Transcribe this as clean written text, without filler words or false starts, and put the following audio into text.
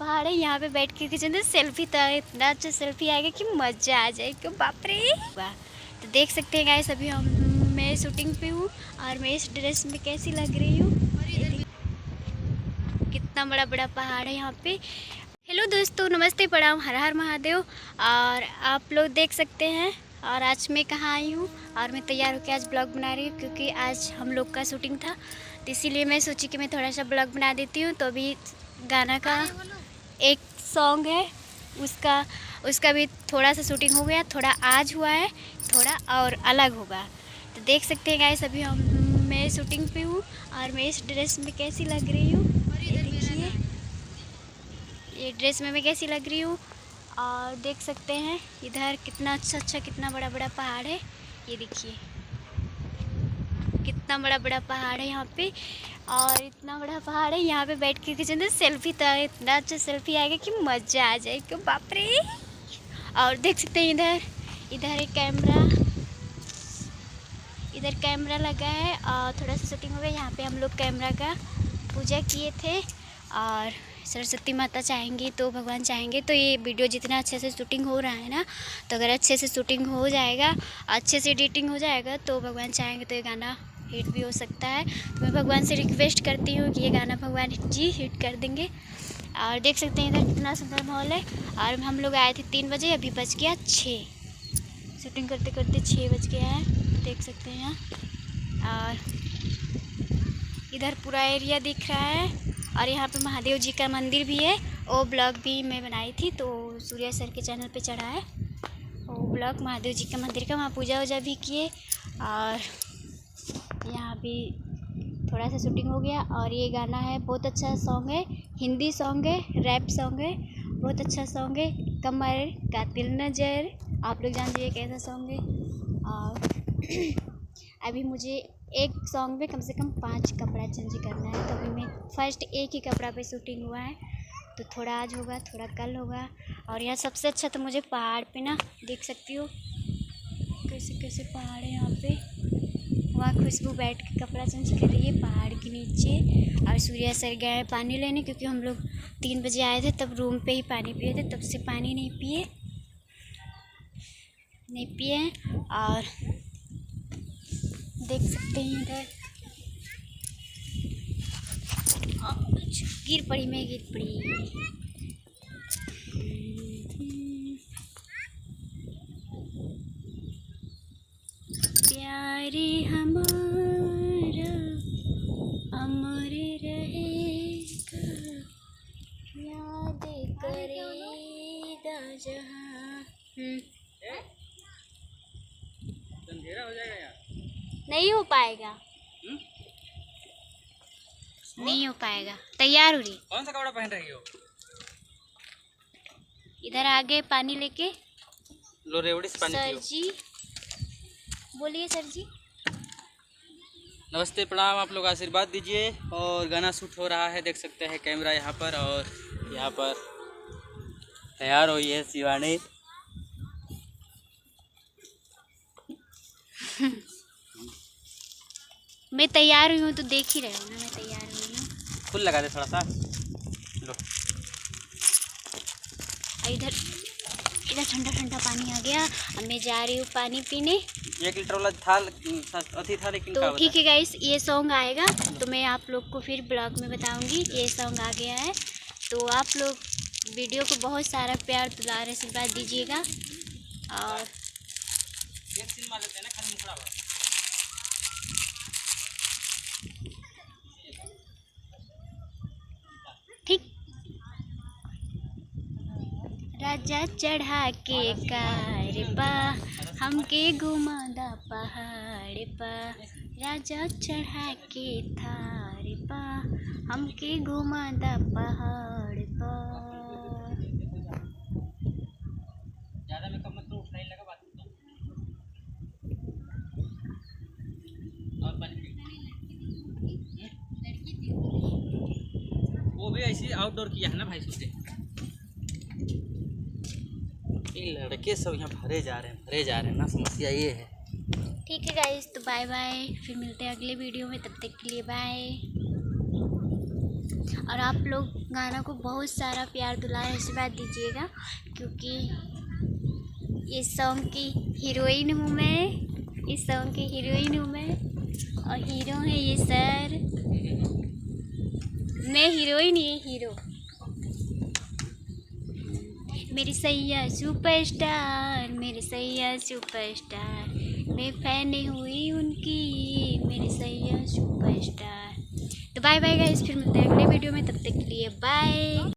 पहाड़ है, यहाँ पे बैठ के खींचे सेल्फी, तो इतना अच्छा सेल्फी आएगा कि मज़ा आ जाए, क्यों बाप रे। तो देख सकते हैं गाइस, अभी मैं शूटिंग पे हूँ और मैं इस ड्रेस में कैसी लग रही हूँ। कितना बड़ा बड़ा पहाड़ है यहाँ पे। हेलो दोस्तों, नमस्ते, प्रणाम, हर हर महादेव। और आप लोग देख सकते हैं, और आज मैं कहाँ आई हूँ और मैं तैयार होकर आज ब्लॉग बना रही हूँ, क्योंकि आज हम लोग का शूटिंग था, तो इसीलिए मैं सोची कि मैं थोड़ा सा ब्लॉग बना देती हूँ। तो अभी गाना का एक सॉन्ग है, उसका भी थोड़ा सा शूटिंग हो गया, थोड़ा आज हुआ है, थोड़ा और अलग होगा। तो देख सकते हैं गाइस, अभी मैं शूटिंग पे हूँ और मैं इस ड्रेस में कैसी लग रही हूँ, ये देखिए, ये ड्रेस में मैं कैसी लग रही हूँ। और देख सकते हैं इधर कितना अच्छा कितना बड़ा बड़ा पहाड़ है, ये देखिए कितना बड़ा बड़ा पहाड़ है यहाँ पे। और इतना बड़ा पहाड़ है, यहाँ पे बैठ के खींचे सेल्फी, तो इतना अच्छा सेल्फी आएगा कि मज़ा आ जाए, क्यों बाप रे। और देख सकते हैं इधर एक कैमरा लगा है और थोड़ा सा शूटिंग हो गया। यहाँ पे हम लोग कैमरा का पूजा किए थे, और सरस्वती माता चाहेंगी तो भगवान चाहेंगे तो ये वीडियो जितना अच्छे से शूटिंग हो रहा है ना, तो अगर अच्छे से शूटिंग हो जाएगा, अच्छे से एडिटिंग हो जाएगा, तो भगवान चाहेंगे तो ये गाना हिट भी हो सकता है। तो मैं भगवान से रिक्वेस्ट करती हूँ कि ये गाना भगवान जी हिट कर देंगे। और देख सकते हैं इधर कितना सुंदर माहौल है। और हम लोग आए थे 3 बजे, अभी बज गया 6, शूटिंग करते करते 6 बज गया है, देख सकते हैं यहाँ। और इधर पूरा एरिया दिख रहा है, और यहाँ पे महादेव जी का मंदिर भी है, वो ब्लॉग भी मैं बनाई थी, तो सूर्या सर के चैनल पे चढ़ा है वो ब्लॉग महादेव जी का मंदिर का। वहाँ पूजा वूजा भी किए, और यहाँ भी थोड़ा सा शूटिंग हो गया। और ये गाना है, बहुत अच्छा सॉन्ग है, हिंदी सॉन्ग है, रैप सॉन्ग है, बहुत अच्छा सॉन्ग है, कमर कातिल नजर, आप लोग जान लीजिए कैसा सॉन्ग है। और अभी मुझे एक सॉन्ग में कम से कम 5 कपड़ा चेंज करना है, तो अभी मैं फर्स्ट एक ही कपड़ा पे शूटिंग हुआ है, तो थोड़ा आज होगा, थोड़ा कल होगा। और यहाँ सबसे अच्छा तो मुझे पहाड़ पे ना, देख सकती हो कैसे कैसे पहाड़ है यहाँ पे। वहाँ खुशबू बैठ के कपड़ा चेंज कर रही है पहाड़ के नीचे, और सूर्या सर गए पानी लेने, क्योंकि हम लोग 3 बजे आए थे, तब रूम पे ही पानी पिए थे, तब से पानी नहीं पिए। और देख सकते हैं इधर गिर पड़ी। प्यारे हमारा अमर रहेगा, याद करेगा जहाँ। अंधेरा हो जाएगा यार, नहीं हो पाएगा, नहीं हो पाएगा। तैयार हो रही, कौन सा कपड़ा पहन रही हो? इधर आगे पानी लेके लो रेवड़ी से पानी पियो। सर जी बोलिए, सर जी नमस्ते, प्रणाम, आप लोग आशीर्वाद दीजिए। और गाना शूट हो रहा है, देख सकते हैं कैमरा यहाँ पर, और यहाँ पर तैयार हुई है शिवानी। मैं तैयार हुई हूँ, तो देख ही रहे हो ना, मैं तैयार हुई हूँ। फुल लगा दे थोड़ा सा, लो। इधर ठंडा ठंडा पानी आ गया, अब मैं जा रही हूँ पानी पीने। 1 लीटर वाला था अति था, लेकिन तो ठीक है गाइस, ये सॉन्ग आएगा तो मैं आप लोग को फिर ब्लॉग में बताऊंगी। ये सॉन्ग आ गया है, तो आप लोग वीडियो को बहुत सारा प्यार दुलार आशीर्वाद दीजिएगा। और एक सीन मार लेते हैं ना, खाली मुखड़ा हुआ। ठीक, राजा चढ़ा के कारपा हमके घुमादा पहाड़ पा, राजा चढ़ा के थार पा हमके घुमादा पहाड़ पा। ज़्यादा मेकअप मत करो, उठने लगा बात करता हूँ। और पानी वो भी ऐसे आउटडोर किया है ना भाई, सोचे ये लड़के सब यहाँ भरे जा रहे हैं ना, समस्या ये है। ठीक है गाइस, तो बाय बाय, फिर मिलते हैं अगले वीडियो में, तब तक के लिए बाय। और आप लोग गाना को बहुत सारा प्यार दुलार आशीर्वाद दीजिएगा, क्योंकि इस सॉन्ग की हीरोइन हूँ मैं, इस सॉन्ग की हीरोइन हूँ मैं और हीरो है ये सर। मैं हीरोइन, ये हीरो। मेरी सैया सुपरस्टार, मेरी सैया सुपरस्टार, मैं फैन हुई उनकी, मेरी सैया सुपरस्टार। तो बाय बाय गाइस, फिर मिलते हैं अगले वीडियो में, तब तक के लिए बाय।